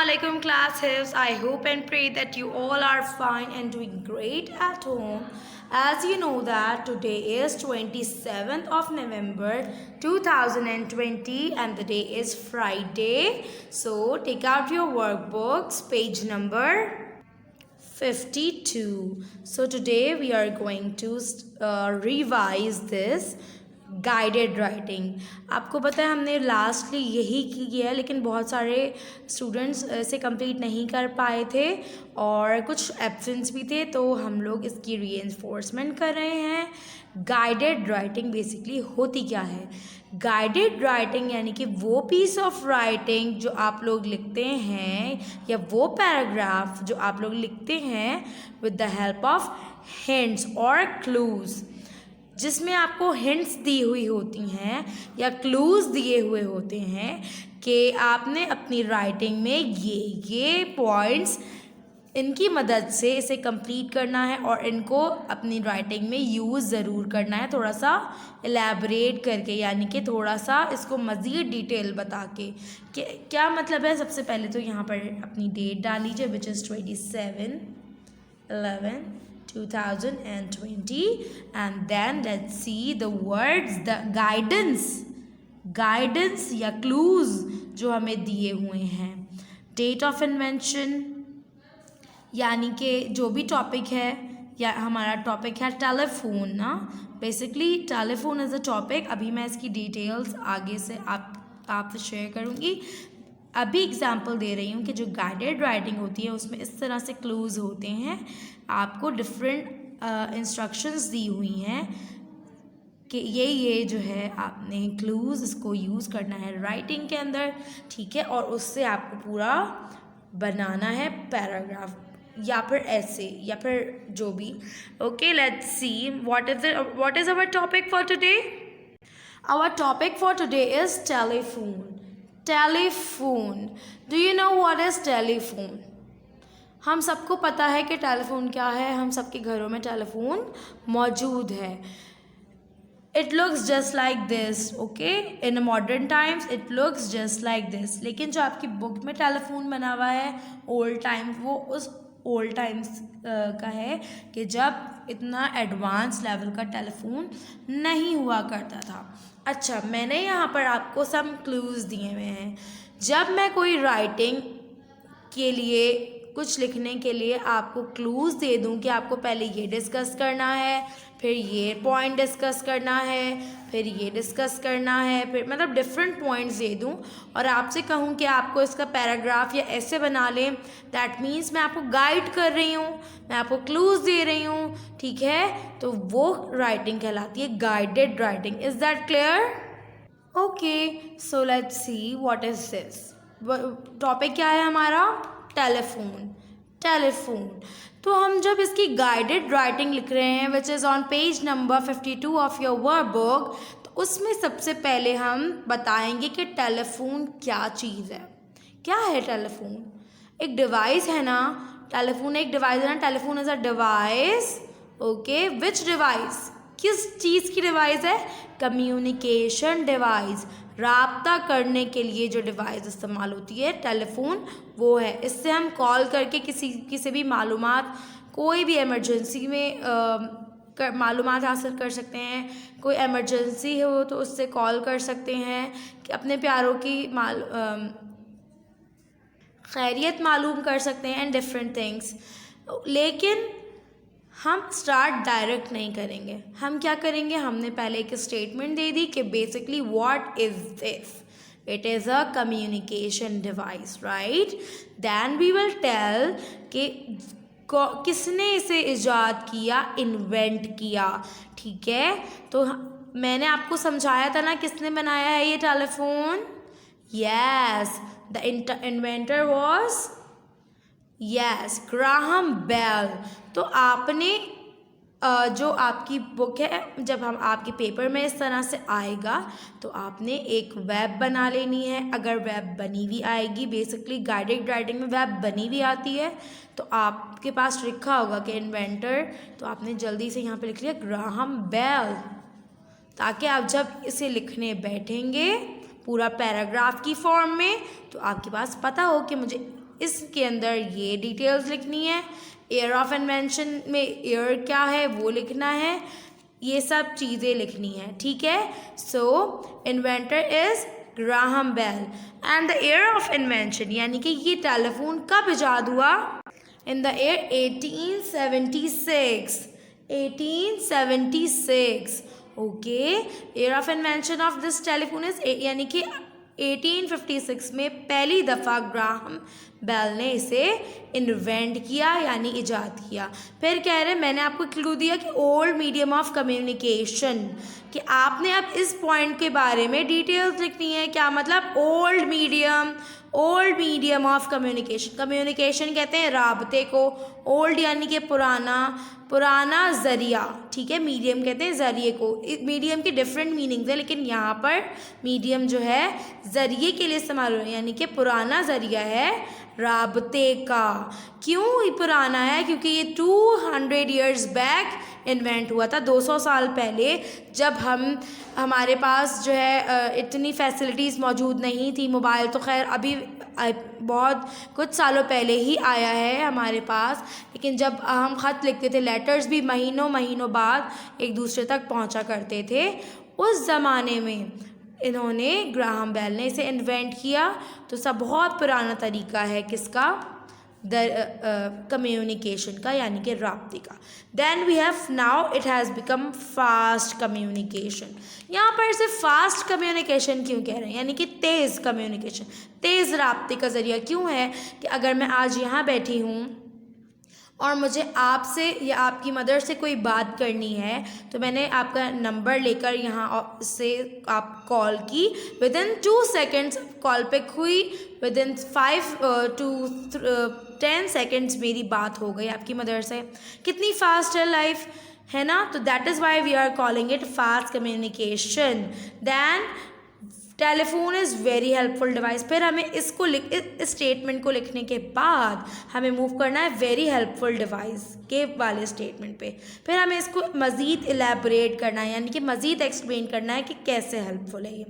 alaikum classes. I hope and pray that you all are fine and doing great at home. As you know that today is 27th of November 2020 and the day is Friday. So take out your workbooks, page number 52. So today we are going to revise this guided writing. आपको पता है हमने lastly यही किया है, लेकिन बहुत सारे स्टूडेंट्स इसे कंप्लीट नहीं कर पाए थे और कुछ एब्सेंस भी थे, तो हम लोग इसकी रीइंफोर्समेंट कर रहे हैं. गाइडेड राइटिंग बेसिकली होती क्या है? गाइडेड राइटिंग यानी कि वो पीस ऑफ राइटिंग जो आप लोग लिखते हैं या वो पैराग्राफ जो आप लोग लिखते हैं with the help of hints और क्लूज़, जिसमें आपको हिंट्स दी हुई होती हैं या क्लूज़ दिए हुए होते हैं कि आपने अपनी राइटिंग में ये पॉइंट्स इनकी मदद से इसे कंप्लीट करना है और इनको अपनी राइटिंग में यूज़ ज़रूर करना है, थोड़ा सा एलैबोरेट करके, यानी कि थोड़ा सा इसको मज़ीद डिटेल बता के. क्या मतलब है? सबसे पहले तो यहाँ पर अपनी डेट डाल लीजिए, which is 27/11/2020 and then let's see the words, the guidance या clues जो हमें दिए हुए हैं. डेट ऑफ इन्वेंशन यानी कि जो भी टॉपिक है, या हमारा टॉपिक है टेलीफोन ना, basically telephone is a topic. अभी मैं इसकी डिटेल्स आगे से आपसे शेयर करूँगी. अभी एग्जांपल दे रही हूँ कि जो गाइडेड राइटिंग होती है उसमें इस तरह से क्लूज़ होते हैं. आपको डिफरेंट इंस्ट्रक्शंस दी हुई हैं कि ये जो है आपने क्लूज़ इसको यूज़ करना है राइटिंग के अंदर, ठीक है, और उससे आपको पूरा बनाना है पैराग्राफ या फिर ऐसे या फिर जो भी. Okay, let's see what is our topic for today. Our topic for today is telephone. Telephone, do you know what is telephone? हम सबको पता है कि टेलीफोन क्या है, हम सबके घरों में टेलीफोन मौजूद है. It looks just like this. Okay, in modern times it looks just like this. लेकिन जो आपकी बुक में टेलीफोन बना हुआ है ओल्ड टाइम, वो उस ओल्ड टाइम्स का है कि जब इतना एडवांस लेवल का टेलीफोन नहीं हुआ करता था. अच्छा, मैंने यहाँ पर आपको सम क्लूज़ दिए हुए हैं. जब मैं कोई राइटिंग के लिए कुछ लिखने के लिए आपको क्लूज़ दे दूं कि आपको पहले ये डिस्कस करना है, फिर ये पॉइंट डिस्कस करना है, फिर ये डिस्कस करना है, फिर मतलब डिफरेंट पॉइंट्स दे दूं और आपसे कहूं कि आपको इसका पैराग्राफ या ऐसे बना लें, दैट मीन्स मैं आपको गाइड कर रही हूं, मैं आपको क्लूज़ दे रही हूं, ठीक है. तो वो राइटिंग कहलाती है guided writing. Is that clear? Okay, so let's see what is this. Topic क्या है हमारा? टेलीफोन. तो हम जब इसकी गाइडेड राइटिंग लिख रहे हैं which is on page number 52 of your workbook, तो उसमें सबसे पहले हम बताएंगे कि टेलीफोन क्या चीज़ है. क्या है टेलीफोन? एक डिवाइस है ना. टेलीफोन एक डिवाइस है ना. Telephone is a device. Okay, which device? किस चीज़ की डिवाइस है? Communication device. राब्ता करने के लिए जो डिवाइस इस्तेमाल होती है टेलीफोन, वो है. इससे हम कॉल करके किसी भी मालूमात, कोई भी इमरजेंसी में मालूमात हासिल कर सकते हैं. कोई इमरजेंसी हो तो उससे कॉल कर सकते हैं कि अपने प्यारों की खैरियत मालूम कर सकते हैं एंड डिफरेंट थिंग्स. लेकिन हम स्टार्ट डायरेक्ट नहीं करेंगे. हम क्या करेंगे? हमने पहले एक स्टेटमेंट दे दी कि basically what is this. It is a communication device, right. Then we will tell कि किसने इसे इजाद किया, इन्वेंट किया, ठीक है. तो मैंने आपको समझाया था ना किसने बनाया है ये telephone. Yes, the inventor was Graham Bell. तो आपने जो आपकी बुक है, जब हम आपके पेपर में इस तरह से आएगा तो आपने एक वेब बना लेनी है. अगर वेब बनी हुई आएगी, बेसिकली गाइडेड राइटिंग में वेब बनी हुई आती है, तो आपके पास लिखा होगा कि इन्वेंटर, तो आपने जल्दी से यहाँ पे लिख लिया ग्राहम बेल, ताकि आप जब इसे लिखने बैठेंगे पूरा पैराग्राफ की फॉर्म में तो आपके पास पता हो कि मुझे इसके अंदर ये डिटेल्स लिखनी है। ईयर ऑफ इन्वेंशन में ईयर क्या है वो लिखना है, ये सब चीज़ें लिखनी है, ठीक है। So inventor is Graham Bell and the year of invention यानी कि ये टेलीफोन कब इजाद हुआ, in the year 1876। 1876 okay. Year of invention of this telephone is यानी कि 1856 में पहली दफ़ा ग्राहम बेल ने इसे इन्वेंट किया यानी इजाद किया। फिर कह रहे मैंने आपको क्लू दिया कि ओल्ड मीडियम ऑफ कम्युनिकेशन, कि आपने अब इस पॉइंट के बारे में डिटेल्स लिखनी है। क्या मतलब old medium of communication. Communication कहते हैं राबते को, ओल्ड यानी कि पुराना ज़रिया, ठीक है। मीडियम कहते हैं ज़रिए को। मीडियम की डिफरेंट मीनिंग्स है, लेकिन यहाँ पर मीडियम जो है ज़रिए के लिए इस्तेमाल हो रहा है, यानी कि पुराना ज़रिया है राबते का। क्यों ये पुराना है, क्योंकि ये 200 ईयर्स बैक इन्वेंट हुआ था, 200 साल पहले, जब हमारे पास जो है इतनी फैसिलिटीज़ मौजूद नहीं थी। मोबाइल तो खैर अभी बहुत कुछ सालों पहले ही आया है हमारे पास, लेकिन जब हम ख़त लिखते थे, लेटर्स भी महीनों बाद एक दूसरे तक पहुंचा करते थे। उस ज़माने में इन्होंने ग्राहम बेल ने इसे इन्वेंट किया। तो सब बहुत पुराना तरीका है किसका, कम्युनिकेशन का, यानी कि राब्ते का। Then we have now it has become fast communication. यहाँ पर सिर्फ फास्ट कम्युनिकेशन क्यों कह रहे हैं, यानी कि तेज़ कम्युनिकेशन, तेज़ राब्ते का ज़रिया क्यों है कि अगर मैं आज यहाँ बैठी हूँ और मुझे आपसे या आपकी मदर से कोई बात करनी है, तो मैंने आपका नंबर लेकर यहाँ से आप कॉल की, विदिन 2 सेकेंड्स कॉल पिक हुई, विदिन 5 to 10 सेकेंड्स मेरी बात हो गई आपकी मदर से। कितनी फास्ट है लाइफ, है ना। तो that is why we are calling it fast communication. Then telephone is very helpful device. फिर हमें इस स्टेटमेंट को लिखने के बाद हमें मूव करना है वेरी हेल्पफुल डिवाइस के वाले स्टेटमेंट पे। फिर हमें इसको मज़ीद एलैबोरेट करना है, यानी कि मज़ीद एक्सप्लेन करना है कि कैसे हेल्पफुल है ये।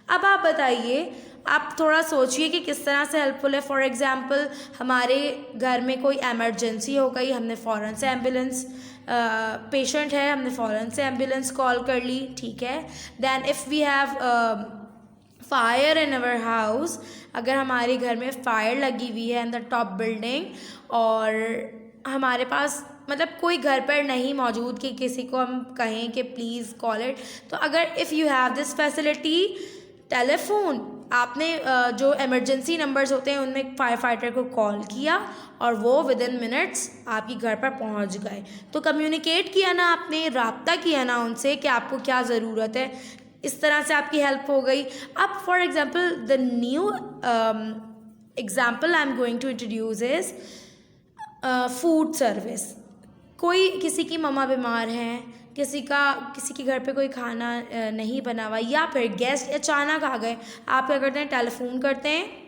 अब आप बताइए, आप थोड़ा सोचिए कि किस तरह से हेल्पफुल है। फॉर एग्ज़ाम्पल हमारे घर में कोई एमरजेंसी हो गई, हमने फ़ौरन से एम्बुलेंस, पेशेंट है, हमने फ़ौरन से एम्बुलेंस कॉल कर ली, ठीक है। Then if we have fire in our house, अगर हमारे घर में फायर लगी हुई है इन द टॉप बिल्डिंग और हमारे पास मतलब कोई घर पर नहीं मौजूद कि किसी को हम कहें कि प्लीज़ कॉल इट, तो अगर if you have this facility telephone, आपने जो इमरजेंसी नंबर्स होते हैं उनमें फायर फाइटर को कॉल किया और वो विदिन मिनट्स आपकी घर पर पहुंच गए। तो कम्युनिकेट किया ना आपने, राब्ता किया ना उनसे कि आपको क्या ज़रूरत है, इस तरह से आपकी हेल्प हो गई। अब for example the new example I am going to introduce is food service. कोई किसी की मम्मा बीमार हैं, किसी के घर पे कोई खाना नहीं बना हुआ, या फिर गेस्ट अचानक आ गए, आप क्या करते हैं, टेलीफोन करते हैं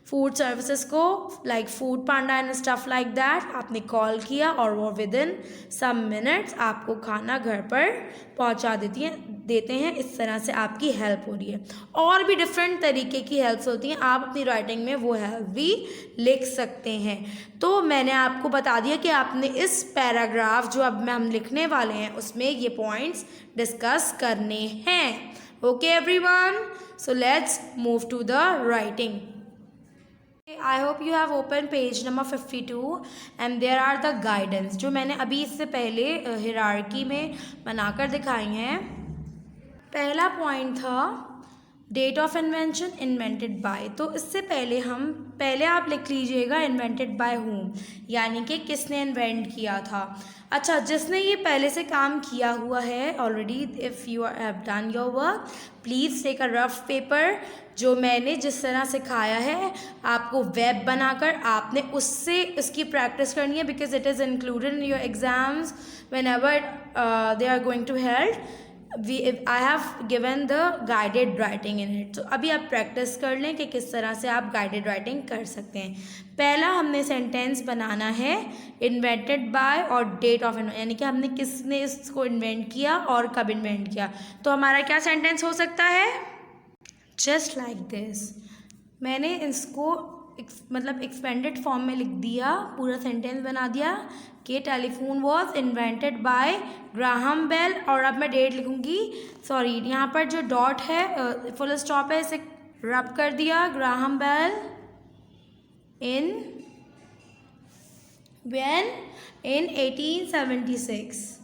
फूड सर्विसेज को, like food Panda and stuff like that. आपने कॉल किया और वो विदिन सम मिनट्स आपको खाना घर पर पहुंचा देते हैं। इस तरह से आपकी हेल्प हो रही है। और भी डिफरेंट तरीके की हेल्प्स होती हैं, आप अपनी राइटिंग में वो हेल्प भी लिख सकते हैं। तो मैंने आपको बता दिया कि आपने इस पैराग्राफ जो अब हम लिखने वाले हैं उसमें ये पॉइंट्स डिस्कस करने हैं। Okay everyone, so let's move to the writing. I hope you have opened page number 52 and there are the guidance जो मैंने अभी इससे पहले hierarchy में बनाकर दिखाई हैं। पहला पॉइंट था date of invention, invented by. तो इससे पहले आप लिख लीजिएगा इन्वेंटेड बाय whom, यानी कि किसने इन्वेंट किया था। अच्छा, जिसने ये पहले से काम किया हुआ है already, if you have done your work please take a rough paper. जो मैंने जिस तरह सिखाया है आपको वेब बनाकर आपने उसकी प्रैक्टिस करनी है, because it is included in your exams whenever they are going to held. I have given the guided writing in it. तो अभी आप प्रैक्टिस कर लें कि किस तरह से आप गाइडेड राइटिंग कर सकते हैं। पहला हमने सेंटेंस बनाना है इन्वेंटेड बाय और डेट ऑफ इन्वेंट, यानी कि हमने किसने इसको इन्वेंट किया और कब इन्वेंट किया। तो हमारा क्या सेंटेंस हो सकता है, जस्ट लाइक दिस। मैंने इसको मतलब एक्सपेंडेड फॉर्म में लिख दिया, पूरा सेंटेंस बना दिया कि telephone was invented by Graham Bell. और अब मैं डेट लिखूँगी, सॉरी यहाँ पर जो डॉट है फुल स्टॉप है, इसे रब कर दिया, Graham Bell in 1876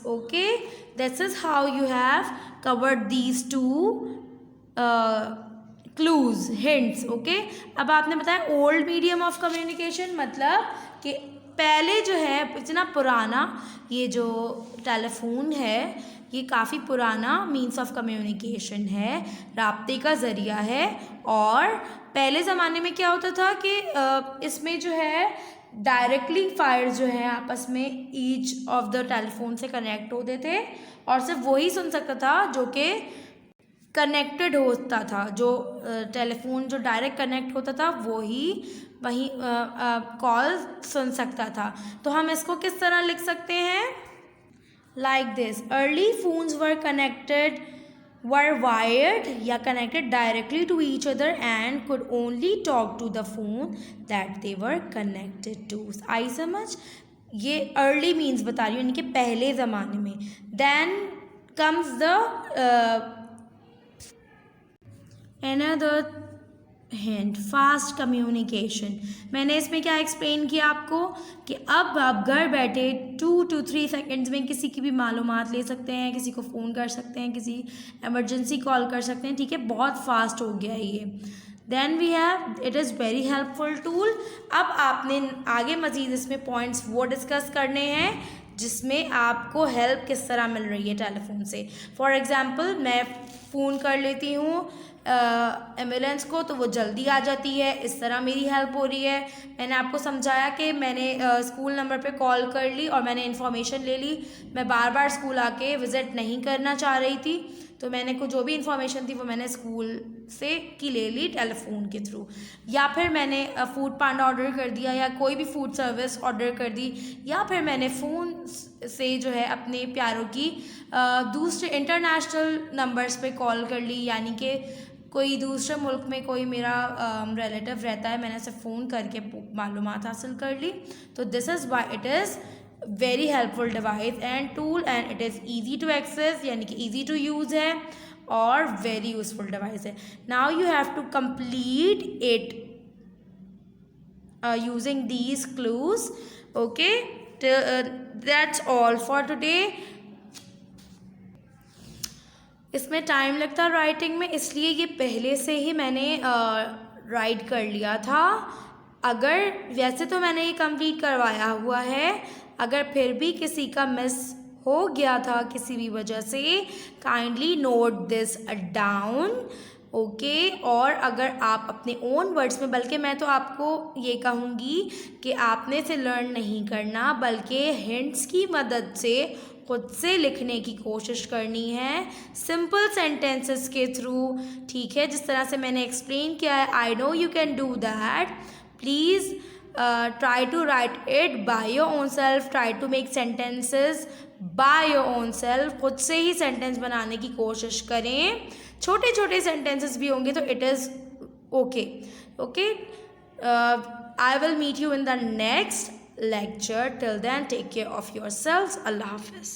okay, this is how you have covered these two clues, hints, okay। अब आपने बताया ओल्ड मीडियम ऑफ कम्युनिकेशन, मतलब कि पहले जो है इतना पुराना ये जो टेलीफोन है ये काफ़ी पुराना मीन्स ऑफ कम्युनिकेशन है, राब्ते का ज़रिया है। और पहले ज़माने में क्या होता था कि इसमें जो है डायरेक्टली फायर जो है आपस में ईच ऑफ द टेलीफोन से कनेक्ट होते थे और सिर्फ वही सुन सकता था जो कि कनेक्टेड होता था, जो टेलीफोन जो डायरेक्ट कनेक्ट होता था वही कॉल सुन सकता था। तो हम इसको किस तरह लिख सकते हैं, like this, early phones were wired या connected directly to each other and could only talk to the phone that they were connected to। आई समझ, ये early means बता रही हूँ यानी कि पहले ज़माने में। then comes the another hint, fast communication. मैंने इसमें क्या एक्सप्लेन किया आपको कि अब आप घर बैठे 2 to 3 सेकेंड्स में किसी की भी मालूमात ले सकते हैं, किसी को फ़ोन कर सकते हैं, किसी एमरजेंसी कॉल कर सकते हैं, ठीक है, बहुत फास्ट हो गया है ये। Then we have, it is very helpful tool. अब आपने आगे मज़ीद इसमें पॉइंट्स वो डिस्कस करने हैं जिसमें आपको हेल्प किस तरह मिल रही है टेलीफोन से। फॉर एग्ज़ाम्पल मैं फ़ोन कर लेती हूँ एम्बुलेंस को तो वो जल्दी आ जाती है, इस तरह मेरी हेल्प हो रही है। मैंने आपको समझाया कि मैंने स्कूल नंबर पे कॉल कर ली और मैंने इन्फॉर्मेशन ले ली, मैं बार बार स्कूल आके विज़िट नहीं करना चाह रही थी, तो मैंने को जो भी इन्फॉर्मेशन थी वो मैंने स्कूल से की ले ली टेलीफोन के थ्रू। या फिर मैंने फूड पांडा ऑर्डर कर दिया या कोई भी फूड सर्विस ऑर्डर कर दी, या फिर मैंने फ़ोन से जो है अपने प्यारों की दूसरे इंटरनेशनल नंबर्स पे कॉल कर ली, यानी कि कोई दूसरे मुल्क में कोई मेरा रिलेटिव रहता है, मैंने उसे फ़ोन करके मालूमात हासिल कर ली। तो this is why it is very helpful device and tool and it is easy to access, यानी कि ईजी टू यूज़ है और वेरी यूज़फुल डिवाइस है। Now you have to complete it using these clues, okay. That's all for today. इसमें time लगता है writing में, इसलिए ये पहले से ही मैंने राइट कर लिया था। अगर वैसे तो मैंने ये कंप्लीट करवाया हुआ है, अगर फिर भी किसी का मिस हो गया था किसी भी वजह से, kindly note this down, okay. और अगर आप अपने ओन वर्ड्स में, बल्कि मैं तो आपको ये कहूँगी कि आपने इसे लर्न नहीं करना बल्कि हिंट्स की मदद से खुद से लिखने की कोशिश करनी है, सिंपल सेंटेंसेस के थ्रू, ठीक है, जिस तरह से मैंने एक्सप्लेन किया है। I know you can do that. Please try to write it by your own self, try to make sentences by your own self. खुद से ही सेंटेंस बनाने की कोशिश करें, छोटे छोटे सेंटेंसेस भी होंगे तो it is okay, okay. I will meet you in the next lecture. Till then, take care of yourselves. Allah Hafiz.